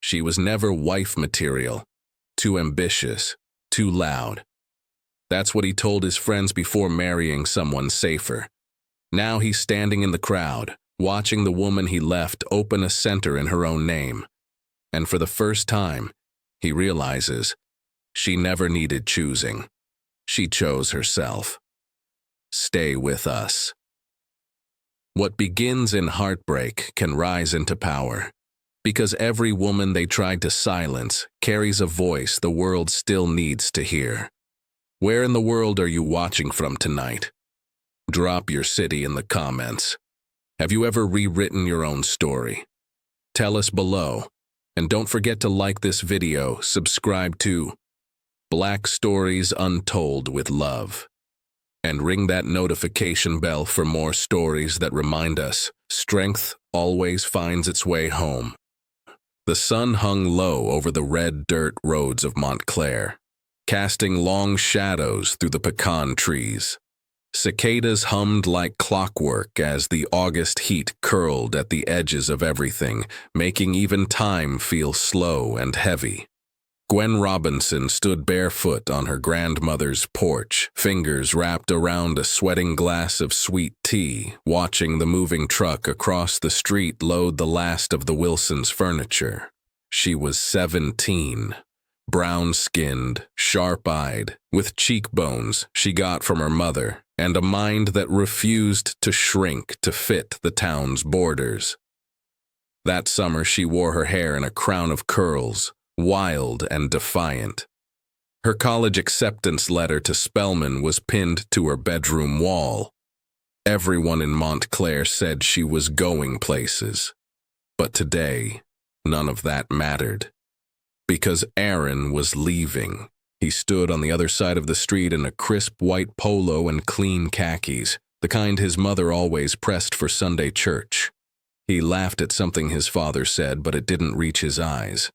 She was never wife material. Too ambitious, too loud. That's what he told his friends before marrying someone safer. Now he's standing in the crowd, watching the woman he left open a center in her own name. And for the first time, he realizes she never needed choosing. She chose herself. Stay with us. What begins in heartbreak can rise into power, because every woman they tried to silence carries a voice the world still needs to hear. Where in the world are you watching from tonight? Drop your city in the comments. Have you ever rewritten your own story? Tell us below, and don't forget to like this video, subscribe to Black Stories Untold with Love, and ring that notification bell for more stories that remind us strength always finds its way home. The sun hung low over the red dirt roads of Montclair, casting long shadows through the pecan trees. Cicadas hummed like clockwork as the August heat curled at the edges of everything, making even time feel slow and heavy. Gwen Robinson stood barefoot on her grandmother's porch, fingers wrapped around a sweating glass of sweet tea, watching the moving truck across the street load the last of the Wilsons' furniture. She was 17. Brown-skinned, sharp-eyed, with cheekbones she got from her mother, and a mind that refused to shrink to fit the town's borders. That summer she wore her hair in a crown of curls, wild and defiant. Her college acceptance letter to Spelman was pinned to her bedroom wall. Everyone in Montclair said she was going places. But today, none of that mattered. Because Aaron was leaving. He stood on the other side of the street in a crisp white polo and clean khakis, the kind his mother always pressed for Sunday church. He laughed at something his father said, but it didn't reach his eyes.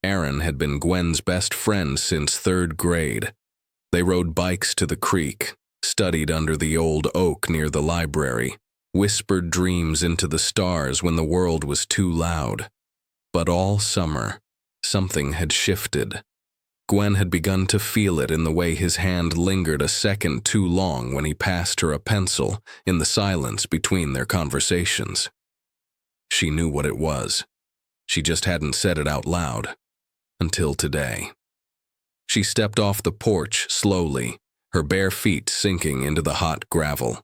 Aaron had been Gwen's best friend since 3rd grade. They rode bikes to the creek, studied under the old oak near the library, whispered dreams into the stars when the world was too loud. But all summer, something had shifted. Gwen had begun to feel it in the way his hand lingered a second too long when he passed her a pencil in the silence between their conversations. She knew what it was. She just hadn't said it out loud. Until today. She stepped off the porch slowly, her bare feet sinking into the hot gravel.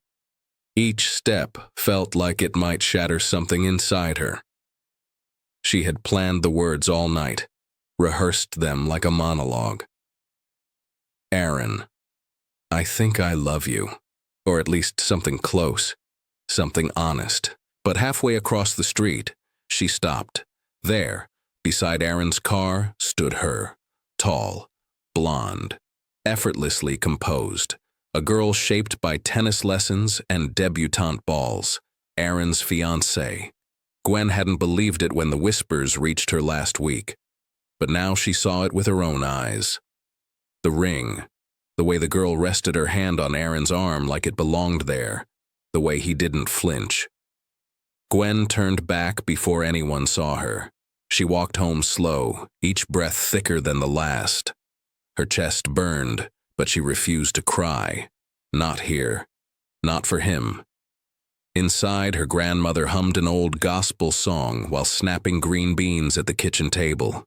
Each step felt like it might shatter something inside her. She had planned the words all night, rehearsed them like a monologue. Aaron, I think I love you, or at least something close, something honest. But halfway across the street, she stopped. There, beside Aaron's car, stood her, tall, blonde, effortlessly composed, a girl shaped by tennis lessons and debutante balls, Aaron's fiancée. Gwen hadn't believed it when the whispers reached her last week, but now she saw it with her own eyes. The ring, the way the girl rested her hand on Aaron's arm like it belonged there, the way he didn't flinch. Gwen turned back before anyone saw her. She walked home slow, each breath thicker than the last. Her chest burned, but she refused to cry. Not here. Not for him. Inside, her grandmother hummed an old gospel song while snapping green beans at the kitchen table.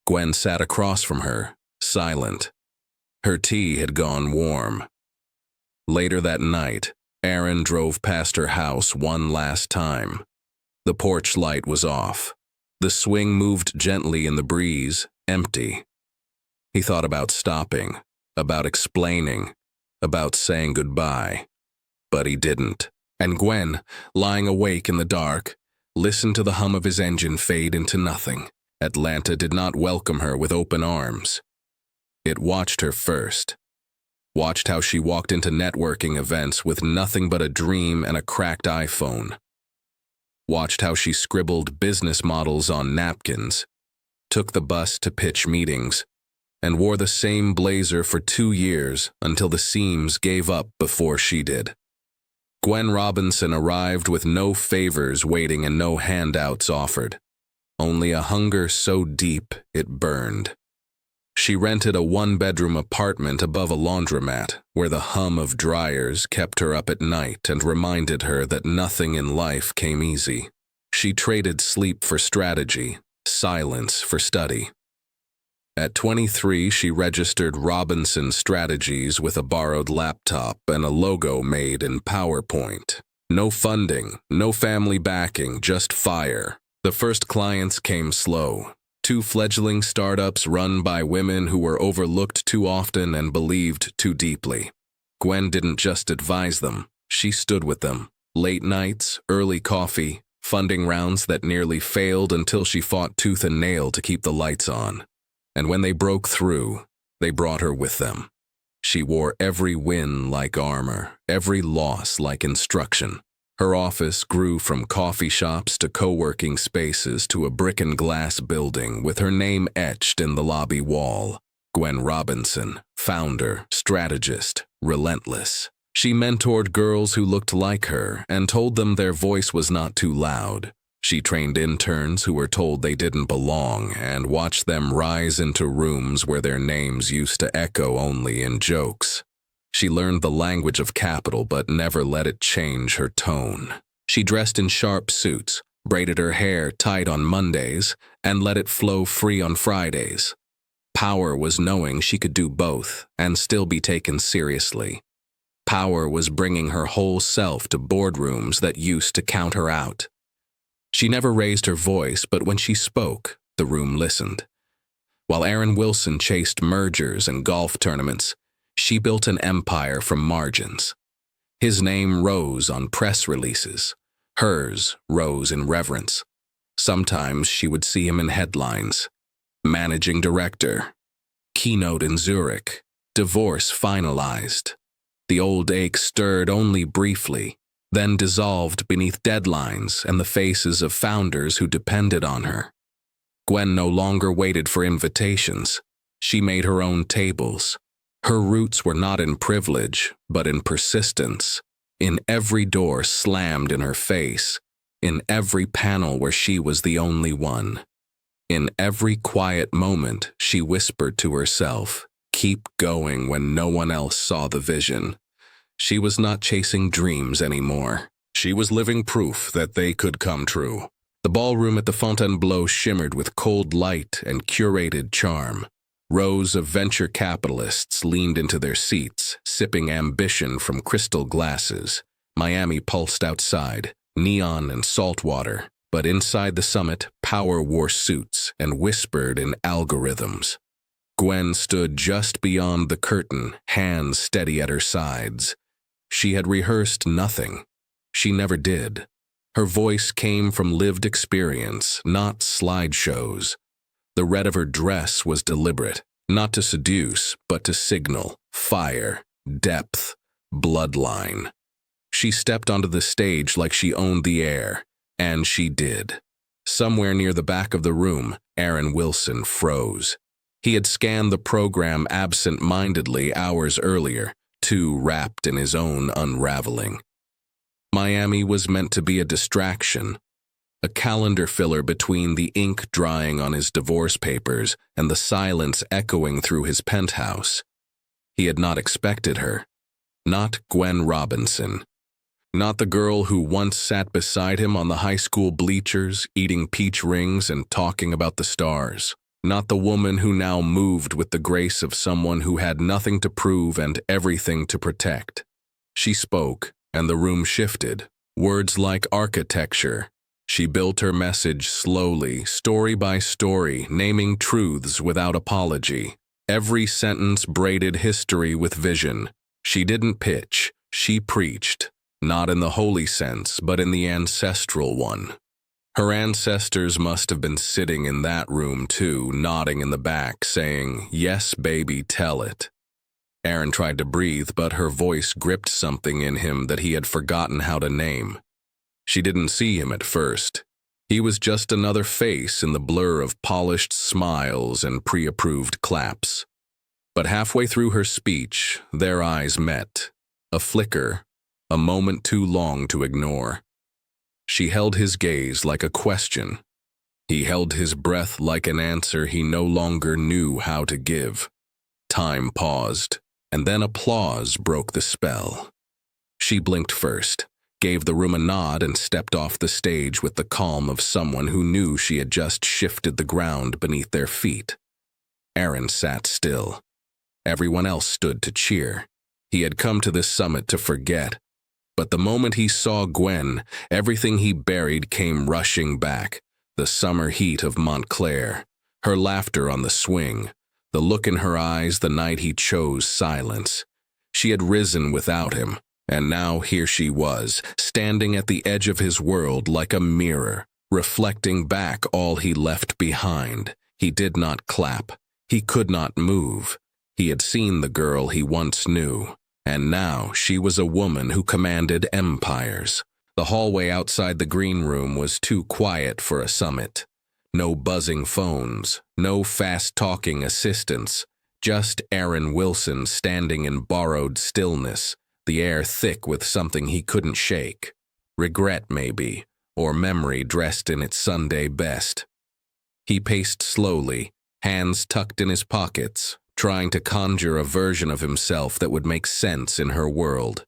Gwen sat across from her, silent. Her tea had gone warm. Later that night, Aaron drove past her house one last time. The porch light was off. The swing moved gently in the breeze, empty. He thought about stopping, about explaining, about saying goodbye. But he didn't. And Gwen, lying awake in the dark, listened to the hum of his engine fade into nothing. Atlanta did not welcome her with open arms. It watched her first. Watched how she walked into networking events with nothing but a dream and a cracked iPhone. Watched how she scribbled business models on napkins, took the bus to pitch meetings, and wore the same blazer for 2 years until the seams gave up before she did. Gwen Robinson arrived with no favors waiting and no handouts offered. only a hunger so deep it burned. She rented a one-bedroom apartment above a laundromat, where the hum of dryers kept her up at night and reminded her that nothing in life came easy. She traded sleep for strategy, silence for study. At 23, she registered Robinson Strategies with a borrowed laptop and a logo made in PowerPoint. No funding, no family backing, just fire. The first clients came slow. 2 fledgling startups run by women who were overlooked too often and believed too deeply. Gwen didn't just advise them, she stood with them. Late nights, early coffee, funding rounds that nearly failed until she fought tooth and nail to keep the lights on. And when they broke through, they brought her with them. She wore every win like armor, every loss like instruction. Her office grew from coffee shops to co-working spaces to a brick and glass building with her name etched in the lobby wall. Gwen Robinson, founder, strategist, relentless. She mentored girls who looked like her and told them their voice was not too loud. She trained interns who were told they didn't belong and watched them rise into rooms where their names used to echo only in jokes. She learned the language of capital but never let it change her tone. She dressed in sharp suits, braided her hair tight on Mondays, and let it flow free on Fridays. Power was knowing she could do both and still be taken seriously. Power was bringing her whole self to boardrooms that used to count her out. She never raised her voice, but when she spoke, the room listened. While Aaron Wilson chased mergers and golf tournaments, she built an empire from margins. His name rose on press releases. Hers rose in reverence. Sometimes she would see him in headlines. Managing director. Keynote in Zurich. Divorce finalized. The old ache stirred only briefly, then dissolved beneath deadlines and the faces of founders who depended on her. Gwen no longer waited for invitations. She made her own tables. Her roots were not in privilege, but in persistence. In every door slammed in her face. In every panel where she was the only one. In every quiet moment, she whispered to herself, "Keep going," when no one else saw the vision. She was not chasing dreams anymore. She was living proof that they could come true. The ballroom at the Fontainebleau shimmered with cold light and curated charm. Rows of venture capitalists leaned into their seats, sipping ambition from crystal glasses. Miami pulsed outside, neon and salt water, but inside the summit, power wore suits and whispered in algorithms. Gwen stood just beyond the curtain, hands steady at her sides. She had rehearsed nothing. She never did. Her voice came from lived experience, not slideshows. The red of her dress was deliberate, not to seduce, but to signal fire, depth, bloodline. She stepped onto the stage like she owned the air, and she did. Somewhere near the back of the room, Aaron Wilson froze. He had scanned the program absent-mindedly hours earlier, too wrapped in his own unraveling. Miami was meant to be a distraction, a calendar filler between the ink drying on his divorce papers and the silence echoing through his penthouse. He had not expected her. Not Gwen Robinson. Not the girl who once sat beside him on the high school bleachers, eating peach rings and talking about the stars. Not the woman who now moved with the grace of someone who had nothing to prove and everything to protect. She spoke, and the room shifted. Words like architecture. She built her message slowly, story by story, naming truths without apology. Every sentence braided history with vision. She didn't pitch, she preached. Not in the holy sense, but in the ancestral one. Her ancestors must have been sitting in that room too, nodding in the back, saying, "Yes, baby, tell it." Aaron tried to breathe, but her voice gripped something in him that he had forgotten how to name. She didn't see him at first. He was just another face in the blur of polished smiles and pre-approved claps. But halfway through her speech, their eyes met. A flicker, a moment too long to ignore. She held his gaze like a question. He held his breath like an answer he no longer knew how to give. Time paused, and then applause broke the spell. She blinked first, gave the room a nod, and stepped off the stage with the calm of someone who knew she had just shifted the ground beneath their feet. Aaron sat still. Everyone else stood to cheer. He had come to this summit to forget. But the moment he saw Gwen, everything he buried came rushing back. The summer heat of Montclair, her laughter on the swing, the look in her eyes the night he chose silence. She had risen without him, and now here she was, standing at the edge of his world like a mirror, reflecting back all he left behind. He did not clap. He could not move. He had seen the girl he once knew, and now she was a woman who commanded empires. The hallway outside the green room was too quiet for a summit. No buzzing phones, no fast-talking assistants, just Aaron Wilson standing in borrowed stillness, the air thick with something he couldn't shake. Regret, maybe, or memory dressed in its Sunday best. He paced slowly, hands tucked in his pockets, trying to conjure a version of himself that would make sense in her world.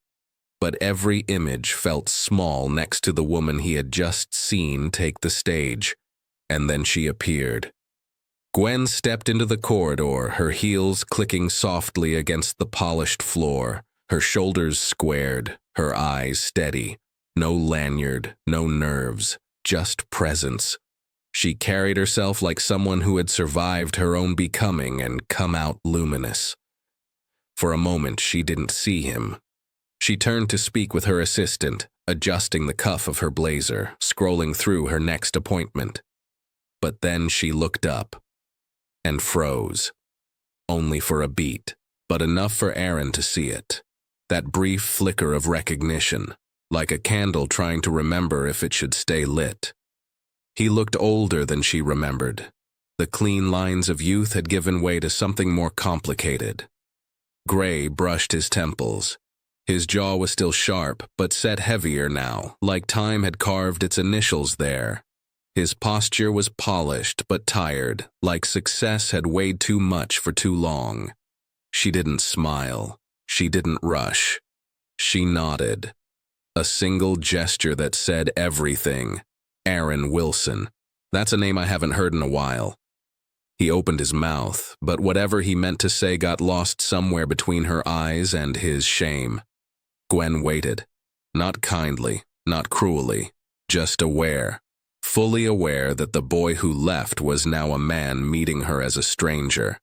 But every image felt small next to the woman he had just seen take the stage. And then she appeared. Gwen stepped into the corridor, her heels clicking softly against the polished floor, her shoulders squared, her eyes steady. No lanyard, no nerves, just presence. She carried herself like someone who had survived her own becoming and come out luminous. For a moment, she didn't see him. She turned to speak with her assistant, adjusting the cuff of her blazer, scrolling through her next appointment. But then she looked up and froze. Only for a beat, but enough for Aaron to see it. That brief flicker of recognition, like a candle trying to remember if it should stay lit. He looked older than she remembered. The clean lines of youth had given way to something more complicated. Gray brushed his temples. His jaw was still sharp, but set heavier now, like time had carved its initials there. His posture was polished but tired, like success had weighed too much for too long. She didn't smile. She didn't rush. She nodded. A single gesture that said everything. Aaron Wilson. That's a name I haven't heard in a while. He opened his mouth, but whatever he meant to say got lost somewhere between her eyes and his shame. Gwen waited. Not kindly, not cruelly, just aware. Fully aware that the boy who left was now a man meeting her as a stranger.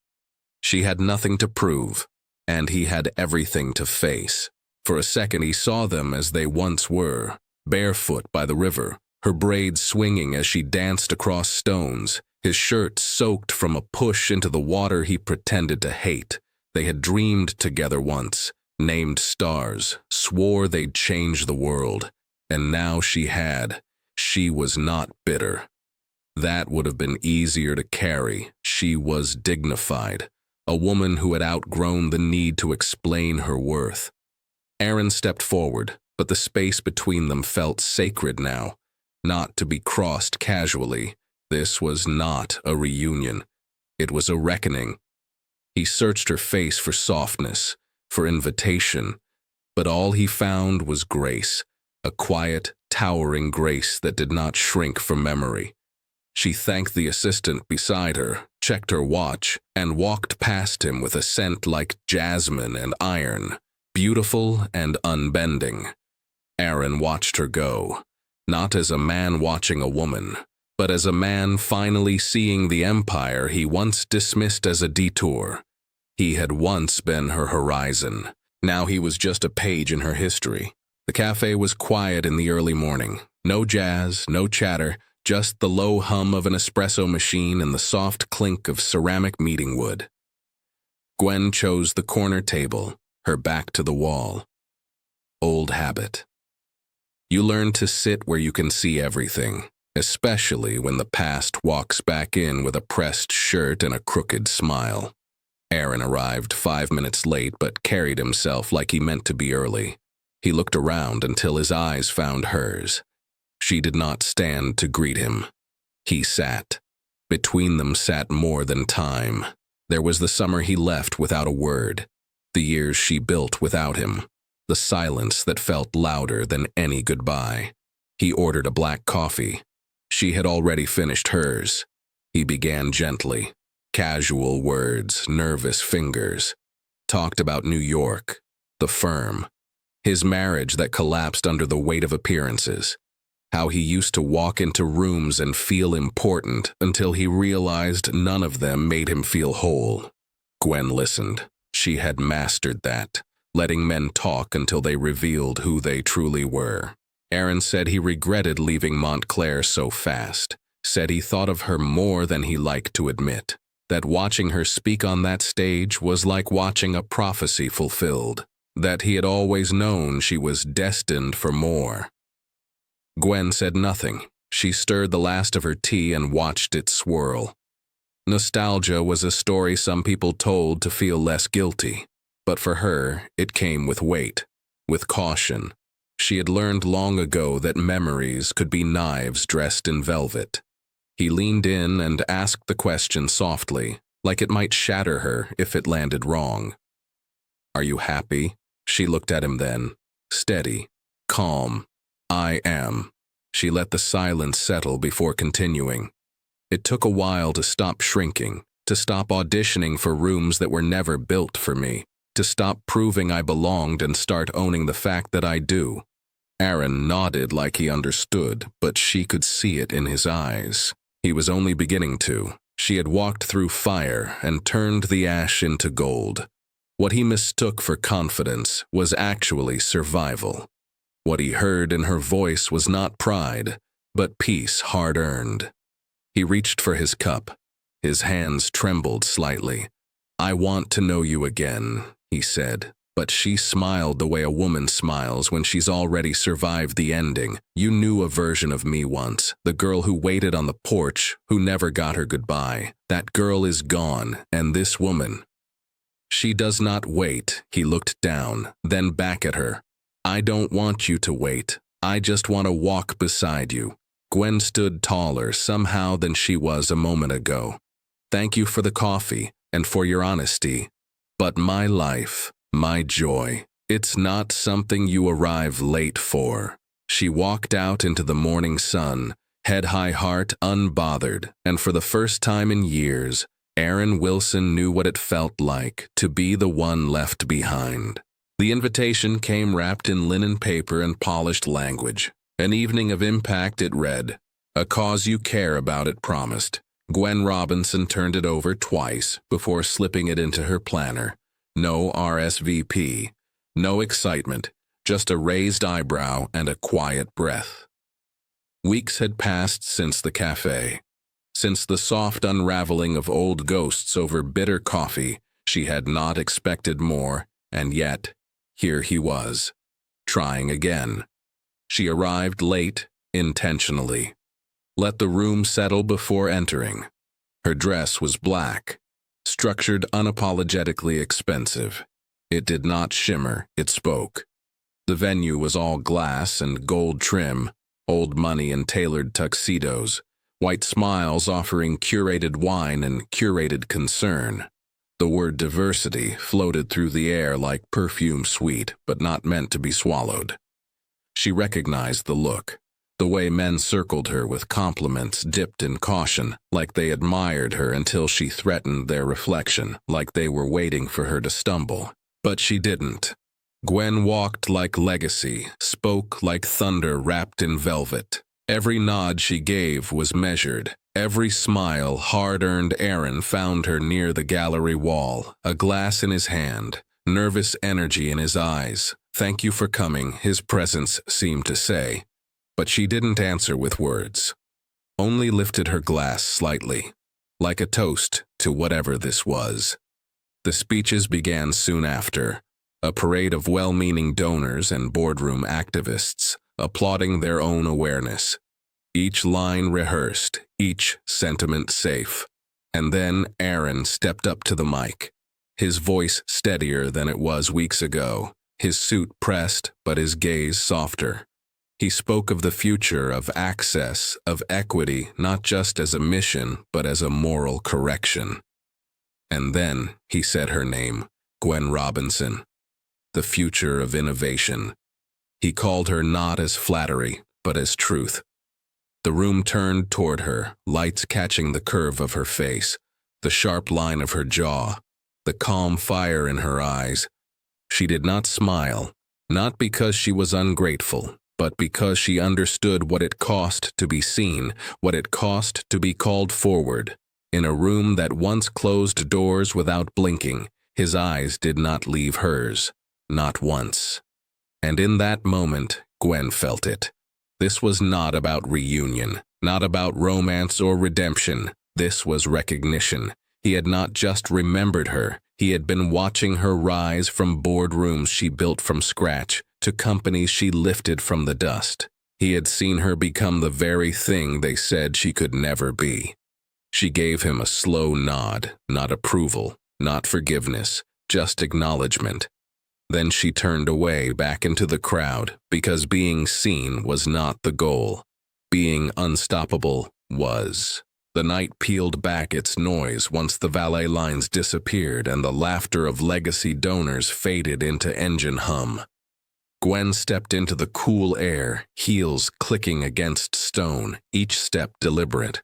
She had nothing to prove, and he had everything to face. For a second he saw them as they once were, barefoot by the river, her braids swinging as she danced across stones, his shirt soaked from a push into the water he pretended to hate. They had dreamed together once, named stars, swore they'd change the world, and now she had. She was not bitter. That would have been easier to carry. She was dignified, a woman who had outgrown the need to explain her worth. Aaron stepped forward, but the space between them felt sacred now, not to be crossed casually. This was not a reunion. It was a reckoning. He searched her face for softness, for invitation, but all he found was grace, a quiet, towering grace that did not shrink from memory. She thanked the assistant beside her, checked her watch, and walked past him with a scent like jasmine and iron, beautiful and unbending. Aaron watched her go, not as a man watching a woman, but as a man finally seeing the empire he once dismissed as a detour. He had once been her horizon. Now he was just a page in her history. The cafe was quiet in the early morning. No jazz, no chatter, just the low hum of an espresso machine and the soft clink of ceramic meeting wood. Gwen chose the corner table, her back to the wall. Old habit. You learn to sit where you can see everything, especially when the past walks back in with a pressed shirt and a crooked smile. Aaron arrived 5 minutes late but carried himself like he meant to be early. He looked around until his eyes found hers. She did not stand to greet him. He sat. Between them sat more than time. There was the summer he left without a word, the years she built without him, the silence that felt louder than any goodbye. He ordered a black coffee. She had already finished hers. He began gently. Casual words, nervous fingers. Talked about New York, the firm, his marriage that collapsed under the weight of appearances, how he used to walk into rooms and feel important until he realized none of them made him feel whole. Gwen listened. She had mastered that, letting men talk until they revealed who they truly were. Aaron said he regretted leaving Montclair so fast, said he thought of her more than he liked to admit, that watching her speak on that stage was like watching a prophecy fulfilled, that he had always known she was destined for more. Gwen said nothing. She stirred the last of her tea and watched it swirl. Nostalgia was a story some people told to feel less guilty, but for her, it came with weight, with caution. She had learned long ago that memories could be knives dressed in velvet. He leaned in and asked the question softly, like it might shatter her if it landed wrong. "Are you happy?" She looked at him then, steady, calm. "I am." She let the silence settle before continuing. "It took a while to stop shrinking, to stop auditioning for rooms that were never built for me, to stop proving I belonged and start owning the fact that I do." Aaron nodded like he understood, but she could see it in his eyes. He was only beginning to. She had walked through fire and turned the ash into gold. What he mistook for confidence was actually survival. What he heard in her voice was not pride, but peace hard-earned. He reached for his cup. His hands trembled slightly. "I want to know you again," he said. But she smiled the way a woman smiles when she's already survived the ending. "You knew a version of me once, the girl who waited on the porch, who never got her goodbye. That girl is gone, and this woman." "She does not wait." He looked down, then back at her. "I don't want you to wait. I just want to walk beside you." Gwen stood taller somehow than she was a moment ago. "Thank you for the coffee and for your honesty. But my life, my joy, it's not something you arrive late for." She walked out into the morning sun, head high, heart unbothered, and for the first time in years, Aaron Wilson knew what it felt like to be the one left behind. The invitation came wrapped in linen paper and polished language. An evening of impact, it read. A cause you care about, it promised. Gwen Robinson turned it over twice before slipping it into her planner. No RSVP, no excitement, just a raised eyebrow and a quiet breath. Weeks had passed since the cafe. Since the soft unraveling of old ghosts over bitter coffee, she had not expected more, and yet, here he was, trying again. She arrived late, intentionally. Let the room settle before entering. Her dress was black, structured unapologetically expensive. It did not shimmer, it spoke. The venue was all glass and gold trim, old money in tailored tuxedos, white smiles offering curated wine and curated concern. The word diversity floated through the air like perfume sweet, but not meant to be swallowed. She recognized the look, the way men circled her with compliments dipped in caution, like they admired her until she threatened their reflection, like they were waiting for her to stumble. But she didn't. Gwen walked like legacy, spoke like thunder wrapped in velvet. Every nod she gave was measured. Every smile, hard-earned. Aaron found her near the gallery wall, a glass in his hand, nervous energy in his eyes. "Thank you for coming," his presence seemed to say. But she didn't answer with words, only lifted her glass slightly, like a toast to whatever this was. The speeches began soon after, a parade of well-meaning donors and boardroom activists, applauding their own awareness. Each line rehearsed, each sentiment safe. And then Aaron stepped up to the mic, his voice steadier than it was weeks ago, his suit pressed but his gaze softer. He spoke of the future, of access, of equity, not just as a mission, but as a moral correction. And then he said her name, Gwen Robinson, the future of innovation. He called her not as flattery, but as truth. The room turned toward her, lights catching the curve of her face, the sharp line of her jaw, the calm fire in her eyes. She did not smile, not because she was ungrateful, but because she understood what it cost to be seen, what it cost to be called forward. In a room that once closed doors without blinking, his eyes did not leave hers, not once. And in that moment, Gwen felt it. This was not about reunion, not about romance or redemption. This was recognition. He had not just remembered her, he had been watching her rise from boardrooms she built from scratch to companies she lifted from the dust. He had seen her become the very thing they said she could never be. She gave him a slow nod, not approval, not forgiveness, just acknowledgement. Then she turned away back into the crowd because being seen was not the goal. Being unstoppable was. The night peeled back its noise once the valet lines disappeared and the laughter of legacy donors faded into engine hum. Gwen stepped into the cool air, heels clicking against stone, each step deliberate.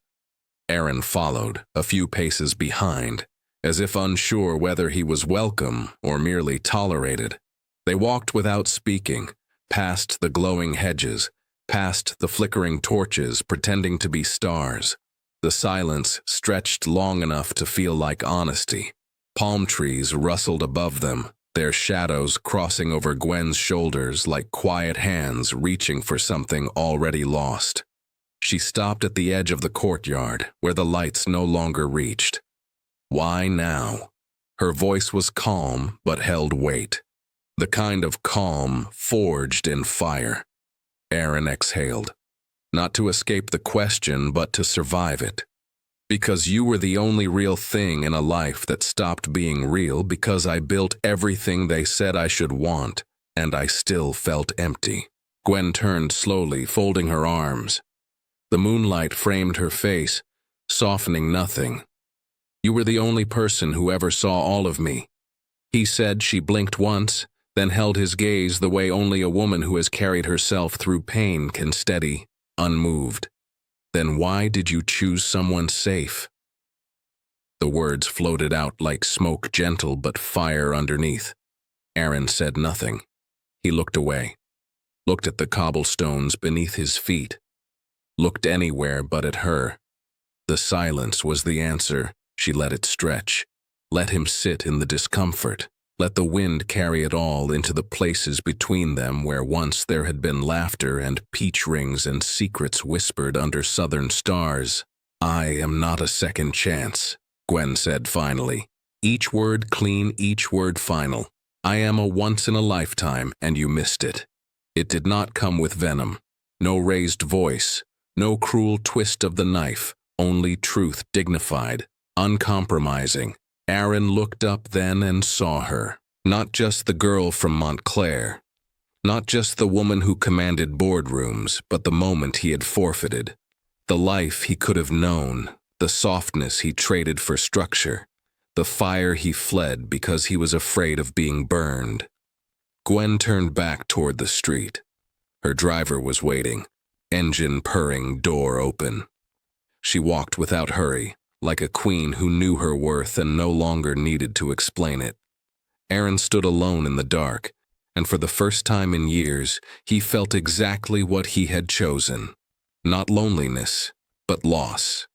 Aaron followed, a few paces behind, as if unsure whether he was welcome or merely tolerated. They walked without speaking, past the glowing hedges, past the flickering torches pretending to be stars. The silence stretched long enough to feel like honesty. Palm trees rustled above them, their shadows crossing over Gwen's shoulders like quiet hands reaching for something already lost. She stopped at the edge of the courtyard, where the lights no longer reached. Why now? Her voice was calm, but held weight. The kind of calm forged in fire. Aaron exhaled. Not to escape the question, but to survive it. Because you were the only real thing in a life that stopped being real because I built everything they said I should want, and I still felt empty. Gwen turned slowly, folding her arms. The moonlight framed her face, softening nothing. You were the only person who ever saw all of me. He said. She blinked once, then held his gaze the way only a woman who has carried herself through pain can steady, unmoved. Then why did you choose someone safe? The words floated out like smoke, gentle but fire underneath. Aaron said nothing. He looked away, looked at the cobblestones beneath his feet, looked anywhere but at her. The silence was the answer. She let it stretch. Let him sit in the discomfort. Let the wind carry it all into the places between them where once there had been laughter and peach rings and secrets whispered under southern stars. I am not a second chance, Gwen said finally. Each word clean, each word final. I am a once-in-a-lifetime, and you missed it. It did not come with venom. No raised voice. No cruel twist of the knife. Only truth, dignified, uncompromising. Aaron looked up then and saw her. Not just the girl from Montclair. Not just the woman who commanded boardrooms, but the moment he had forfeited. The life he could have known. The softness he traded for structure. The fire he fled because he was afraid of being burned. Gwen turned back toward the street. Her driver was waiting. Engine purring, door open. She walked without hurry, like a queen who knew her worth and no longer needed to explain it. Aaron stood alone in the dark, and for the first time in years, he felt exactly what he had chosen. Not loneliness, but loss.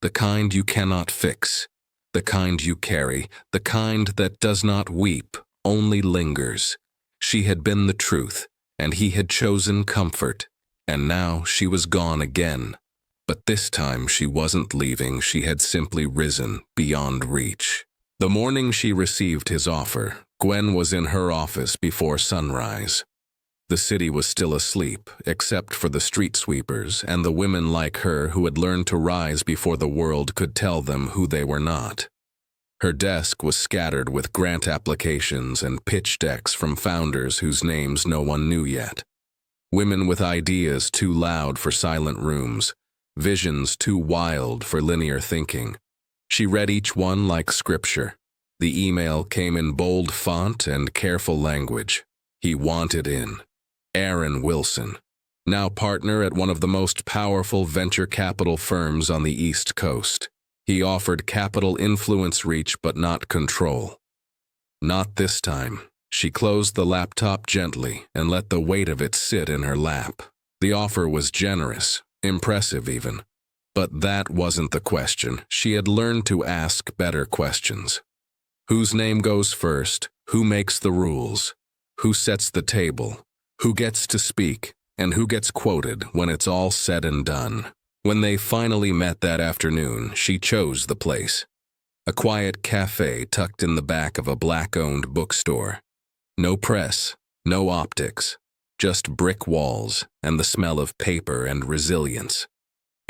The kind you cannot fix. The kind you carry. The kind that does not weep, only lingers. She had been the truth, and he had chosen comfort, and now she was gone again. But this time she wasn't leaving, she had simply risen beyond reach. The morning she received his offer, Gwen was in her office before sunrise. The city was still asleep, except for the street sweepers and the women like her who had learned to rise before the world could tell them who they were not. Her desk was scattered with grant applications and pitch decks from founders whose names no one knew yet. Women with ideas too loud for silent rooms, visions too wild for linear thinking. She read each one like scripture. The email came in bold font and careful language. He wanted in. Aaron Wilson, now partner at one of the most powerful venture capital firms on the East Coast. He offered capital influence reach but not control. Not this time. She closed the laptop gently and let the weight of it sit in her lap. The offer was generous, impressive even. But that wasn't the question. She had learned to ask better questions. Whose name goes first? Who makes the rules? Who sets the table? Who gets to speak? And who gets quoted when it's all said and done? When they finally met that afternoon, she chose the place. A quiet cafe tucked in the back of a Black-owned bookstore. No press, no optics, just brick walls and the smell of paper and resilience.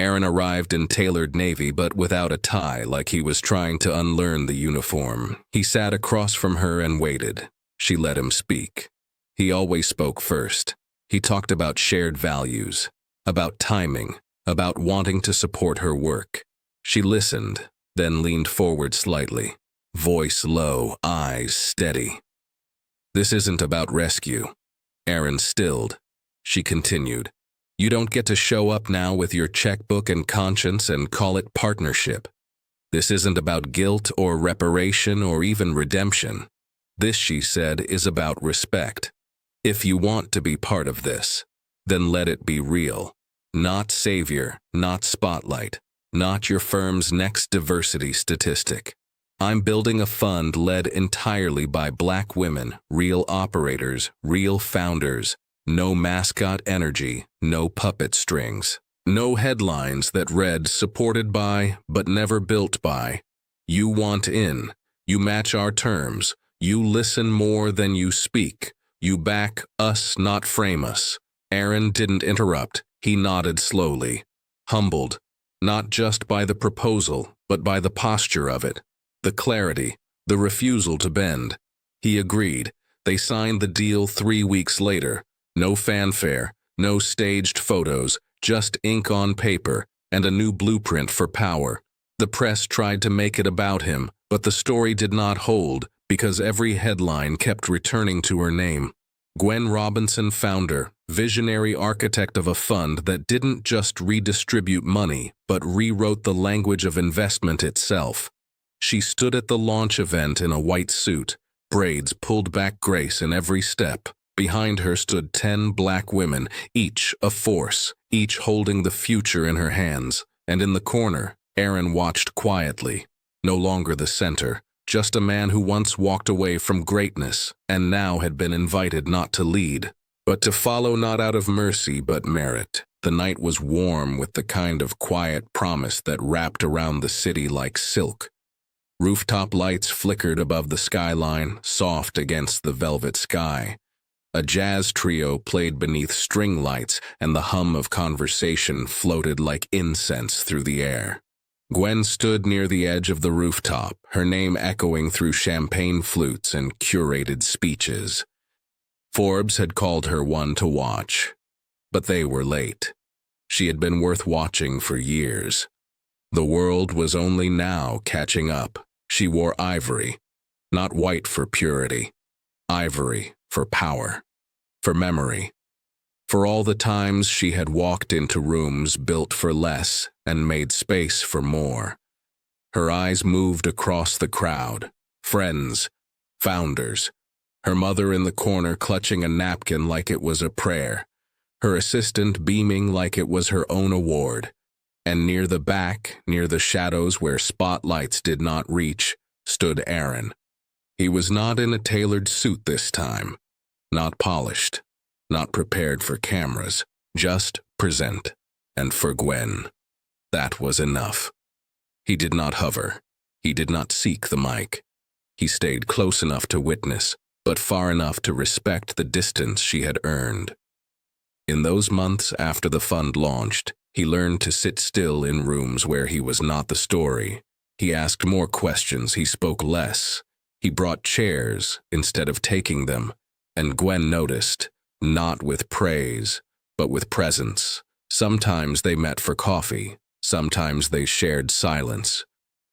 Aaron arrived in tailored navy but without a tie, like he was trying to unlearn the uniform. He sat across from her and waited. She let him speak. He always spoke first. He talked about shared values, about timing, about wanting to support her work. She listened, then leaned forward slightly, voice low, eyes steady. This isn't about rescue. Aaron stilled. She continued. You don't get to show up now with your checkbook and conscience and call it partnership. This isn't about guilt or reparation or even redemption. This, she said, is about respect. If you want to be part of this, then let it be real. Not savior, not spotlight, not your firm's next diversity statistic. I'm building a fund led entirely by Black women, real operators, real founders, no mascot energy, no puppet strings, no headlines that read supported by but never built by. You want in, you match our terms, you listen more than you speak, you back us, not frame us. Aaron didn't interrupt, he nodded slowly, humbled, not just by the proposal, but by the posture of it. The clarity, the refusal to bend. He agreed. They signed the deal 3 weeks later. No fanfare, no staged photos, just ink on paper and a new blueprint for power. The press tried to make it about him, but the story did not hold because every headline kept returning to her name. Gwen Robinson, founder, visionary architect of a fund that didn't just redistribute money, but rewrote the language of investment itself. She stood at the launch event in a white suit, braids pulled back grace in every step. Behind her stood 10 Black women, each a force, each holding the future in her hands. And in the corner, Aaron watched quietly, no longer the center, just a man who once walked away from greatness and now had been invited not to lead, but to follow, not out of mercy but merit. The night was warm with the kind of quiet promise that wrapped around the city like silk. Rooftop lights flickered above the skyline, soft against the velvet sky. A jazz trio played beneath string lights, and the hum of conversation floated like incense through the air. Gwen stood near the edge of the rooftop, her name echoing through champagne flutes and curated speeches. Forbes had called her one to watch, but they were late. She had been worth watching for years. The world was only now catching up. She wore ivory, not white for purity, ivory for power, for memory, for all the times she had walked into rooms built for less and made space for more. Her eyes moved across the crowd, friends, founders, her mother in the corner clutching a napkin like it was a prayer, her assistant beaming like it was her own award. And near the back, near the shadows where spotlights did not reach, stood Aaron. He was not in a tailored suit this time, not polished, not prepared for cameras, just present. And for Gwen, that was enough. He did not hover. He did not seek the mic. He stayed close enough to witness, but far enough to respect the distance she had earned. In those months after the fund launched, he learned to sit still in rooms where he was not the story. He asked more questions, he spoke less. He brought chairs instead of taking them, and Gwen noticed, not with praise, but with presence. Sometimes they met for coffee, sometimes they shared silence,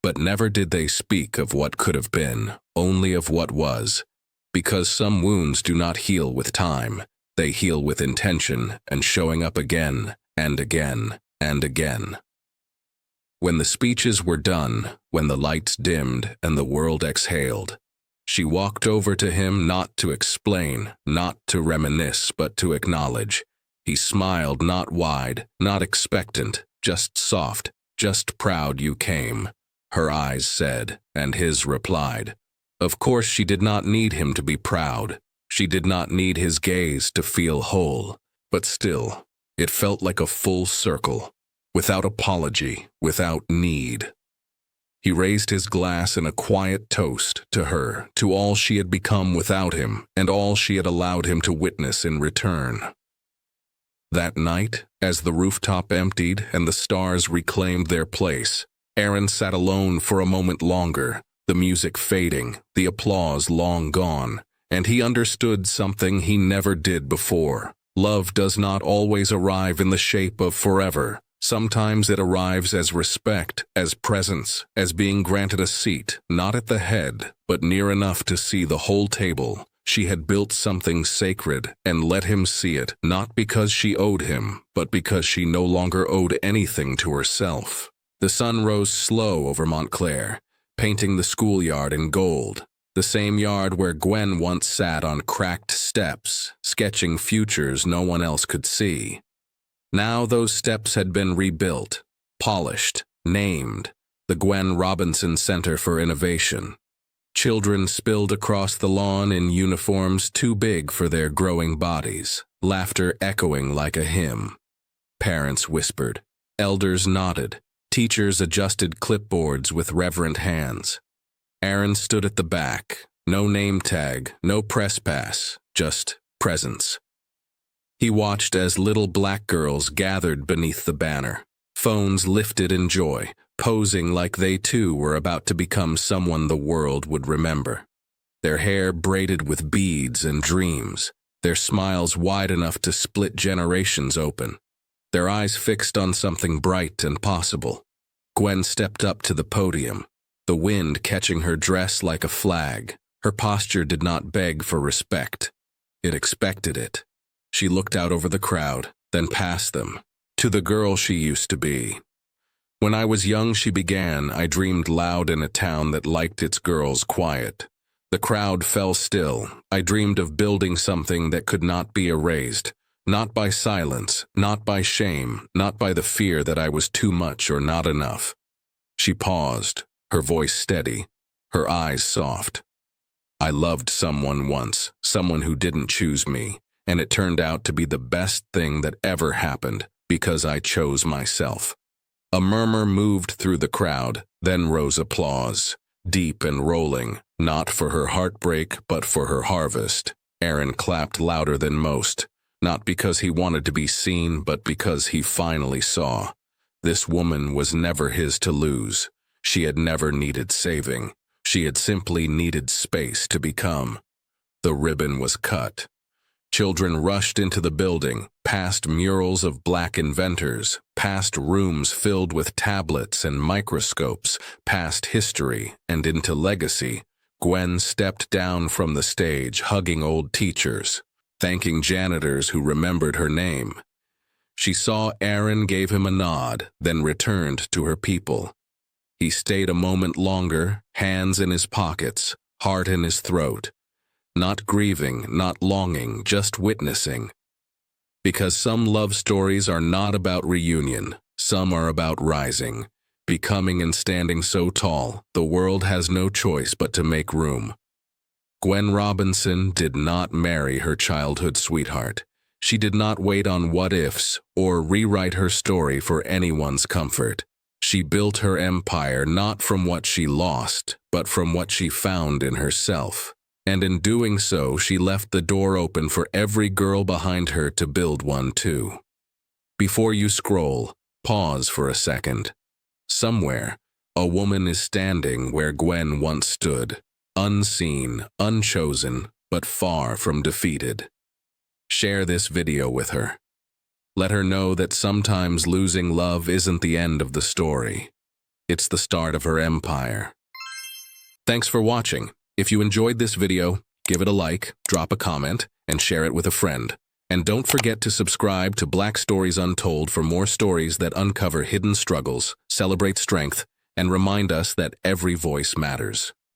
but never did they speak of what could have been, only of what was. Because some wounds do not heal with time, they heal with intention and showing up again and again and again. When the speeches were done, when the lights dimmed and the world exhaled, she walked over to him not to explain, not to reminisce, but to acknowledge. He smiled, not wide, not expectant, just soft, just proud you came, her eyes said, and his replied. Of course she did not need him to be proud. She did not need his gaze to feel whole. But still, it felt like a full circle, without apology, without need. He raised his glass in a quiet toast to her, to all she had become without him, and all she had allowed him to witness in return. That night, as the rooftop emptied and the stars reclaimed their place, Aaron sat alone for a moment longer, the music fading, the applause long gone, and he understood something he never did before. Love does not always arrive in the shape of forever. Sometimes it arrives as respect, as presence, as being granted a seat, not at the head, but near enough to see the whole table. She had built something sacred and let him see it, not because she owed him, but because she no longer owed anything to herself. The sun rose slow over Montclair, painting the schoolyard in gold, the same yard where Gwen once sat on cracked steps, sketching futures no one else could see. Now those steps had been rebuilt, polished, named, the Gwen Robinson Center for Innovation. Children spilled across the lawn in uniforms too big for their growing bodies, laughter echoing like a hymn. Parents whispered, elders nodded, teachers adjusted clipboards with reverent hands. Aaron stood at the back, no name tag, no press pass, just presence. He watched as little black girls gathered beneath the banner, phones lifted in joy, posing like they too were about to become someone the world would remember. Their hair braided with beads and dreams, their smiles wide enough to split generations open, their eyes fixed on something bright and possible. Gwen stepped up to the podium, the wind catching her dress like a flag. Her posture did not beg for respect. It expected it. She looked out over the crowd, then past them, to the girl she used to be. When I was young, she began, I dreamed loud in a town that liked its girls quiet. The crowd fell still. I dreamed of building something that could not be erased, not by silence, not by shame, not by the fear that I was too much or not enough. She paused, her voice steady, her eyes soft. I loved someone once, someone who didn't choose me, and it turned out to be the best thing that ever happened because I chose myself. A murmur moved through the crowd, then rose applause, deep and rolling, not for her heartbreak, but for her harvest. Aaron clapped louder than most, not because he wanted to be seen, but because he finally saw. This woman was never his to lose. She had never needed saving. She had simply needed space to become. The ribbon was cut. Children rushed into the building, past murals of black inventors, past rooms filled with tablets and microscopes, past history and into legacy. Gwen stepped down from the stage, hugging old teachers, thanking janitors who remembered her name. She saw Aaron, gave him a nod, then returned to her people. He stayed a moment longer, hands in his pockets, heart in his throat. Not grieving, not longing, just witnessing. Because some love stories are not about reunion, some are about rising, becoming and standing so tall, the world has no choice but to make room. Gwen Robinson did not marry her childhood sweetheart. She did not wait on what-ifs or rewrite her story for anyone's comfort. She built her empire not from what she lost, but from what she found in herself. And in doing so, she left the door open for every girl behind her to build one too. Before you scroll, pause for a second. Somewhere, a woman is standing where Gwen once stood, unseen, unchosen, but far from defeated. Share this video with her. Let her know that sometimes losing love isn't the end of the story. It's the start of her empire. Thanks for watching. If you enjoyed this video, give it a like, drop a comment, and share it with a friend. And don't forget to subscribe to Black Stories Untold for more stories that uncover hidden struggles, celebrate strength, and remind us that every voice matters.